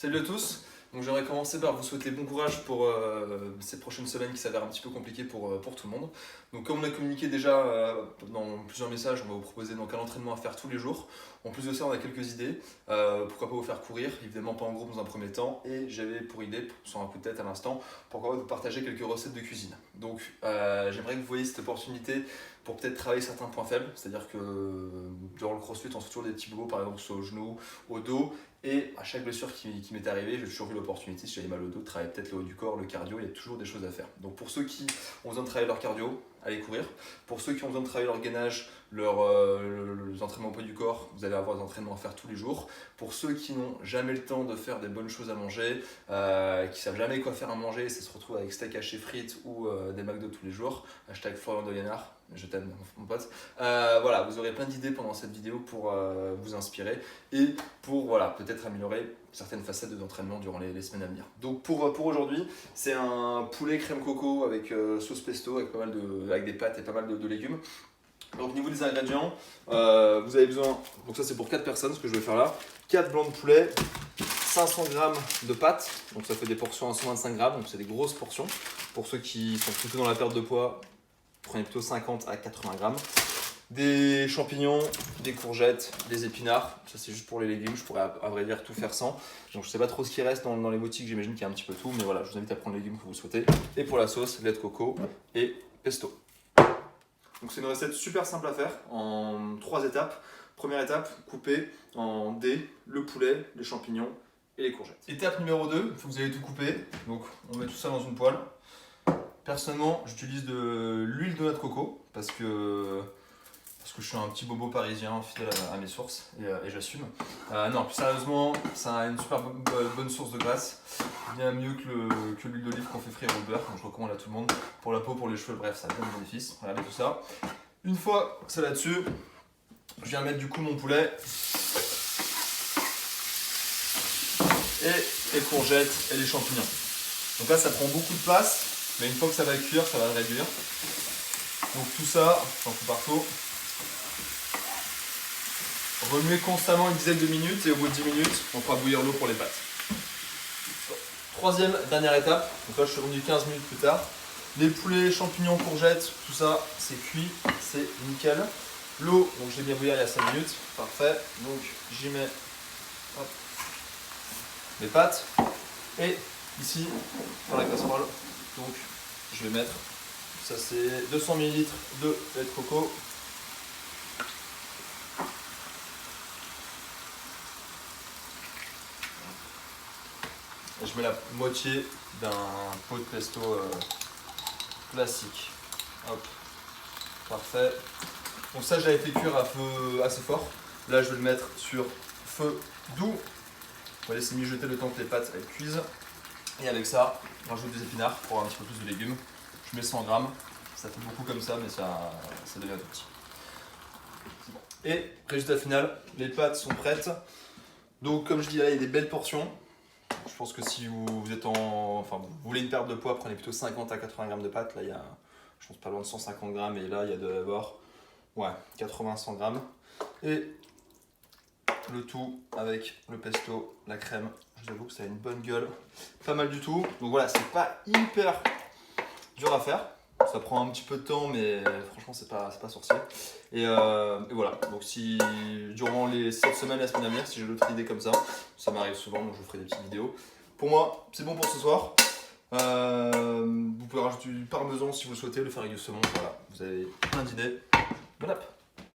Salut à tous, donc j'aimerais commencer par vous souhaiter bon courage pour ces prochaines semaines qui s'avèrent un petit peu compliquées pour tout le monde. Donc comme on a communiqué déjà dans plusieurs messages, on va vous proposer donc un entraînement à faire tous les jours. En plus de ça, on a quelques idées, pourquoi pas vous faire courir, évidemment pas en groupe dans un premier temps, et j'avais pour idée, sur un coup de tête à l'instant, pourquoi pas vous partager quelques recettes de cuisine. Donc j'aimerais que vous voyez cette opportunité pour peut-être travailler certains points faibles, c'est-à-dire que durant le crossfit on se fait toujours des petits bobos, par exemple sur le genou, au dos, et à chaque blessure qui m'est arrivée, j'ai toujours eu l'opportunité, si j'avais mal au dos, de travailler peut-être le haut du corps, le cardio, il y a toujours des choses à faire. Donc pour ceux qui ont besoin de travailler leur cardio, allez courir. Pour ceux qui ont besoin de travailler leur gainage, les entraînements au poids du corps, vous allez avoir des entraînements à faire tous les jours. Pour ceux qui n'ont jamais le temps de faire des bonnes choses à manger, qui savent jamais quoi faire à manger, et ça se retrouve avec steak haché frites ou des McDo tous les jours, hashtag Florian de Liénard, je t'aime mon pote. Voilà, vous aurez plein d'idées pendant cette vidéo pour vous inspirer et pour voilà, peut-être améliorer certaines facettes d'entraînement durant les semaines à venir. Donc pour aujourd'hui, c'est un poulet crème coco avec sauce pesto, avec des pâtes et pas mal de légumes. Donc au niveau des ingrédients, vous avez besoin, donc ça c'est pour 4 personnes ce que je vais faire là, 4 blancs de poulet, 500 g de pâtes, donc ça fait des portions à 125 g, donc c'est des grosses portions. Pour ceux qui sont plutôt dans la perte de poids, prenez plutôt 50 à 80 g. Des champignons, des courgettes, des épinards, ça c'est juste pour les légumes, je pourrais à vrai dire tout faire sans. Donc je sais pas trop ce qui reste dans les boutiques, j'imagine qu'il y a un petit peu tout, mais voilà, je vous invite à prendre les légumes que vous souhaitez. Et pour la sauce, lait de coco et pesto. Donc c'est une recette super simple à faire en 3 étapes. Première étape, couper en dés le poulet, les champignons et les courgettes. Étape numéro 2, il faut que vous allez tout couper. Donc on met tout ça dans une poêle. Personnellement, j'utilise de l'huile de noix de coco parce que je suis un petit bobo parisien fidèle à mes sources et j'assume. Non, plus sérieusement, ça a une super bonne source de graisse, bien mieux que l'huile d'olive qu'on fait frire au beurre, donc je recommande à tout le monde. Pour la peau, pour les cheveux, bref, ça a plein de bénéfices. Regardez tout ça. Une fois que c'est là-dessus, je viens mettre du coup mon poulet et les courgettes et les champignons. Donc là, ça prend beaucoup de place, mais une fois que ça va cuire, ça va le réduire. Donc tout ça, j'en fous partout. Remuez constamment une dizaine de minutes et au bout de 10 minutes, on fera bouillir l'eau pour les pâtes. Troisième, dernière étape, donc là je suis rendu 15 minutes plus tard. Les poulets, champignons, courgettes, tout ça c'est cuit, c'est nickel. L'eau, donc je l'ai bien bouillir il y a 5 minutes, parfait. Donc j'y mets hop, les pâtes et ici dans la casserole, donc je vais mettre, ça c'est 200 ml de lait de coco. Et je mets la moitié d'un pot de pesto classique. Hop, parfait. Donc ça, je l'avais fait cuire à feu assez fort. Là, je vais le mettre sur feu doux. On va laisser mijoter le temps que les pâtes elles cuisent. Et avec ça, on rajoute des épinards pour avoir un petit peu plus de légumes. Je mets 100 g. Ça fait beaucoup comme ça, mais ça devient tout petit. Bon. Et résultat final, les pâtes sont prêtes. Donc comme je dis là, il y a des belles portions. Je pense que si vous vous voulez une perte de poids, prenez plutôt 50 à 80 g de pâtes. Là, il y a, je pense, pas loin de 150 g et là, il y a de d'abord 80-100 g. Et le tout avec le pesto, la crème. Je vous avoue que ça a une bonne gueule. Pas mal du tout. Donc voilà, c'est pas hyper dur à faire. Ça prend un petit peu de temps, mais franchement, c'est pas sorcier. Et voilà. Donc si durant cette semaine, la semaine à venir, si j'ai d'autres idées comme ça m'arrive souvent, donc je vous ferai des petites vidéos. Pour moi, c'est bon pour ce soir. Vous pouvez rajouter du parmesan si vous le souhaitez, le faire avec du saumon. Voilà, vous avez plein d'idées. Bon app.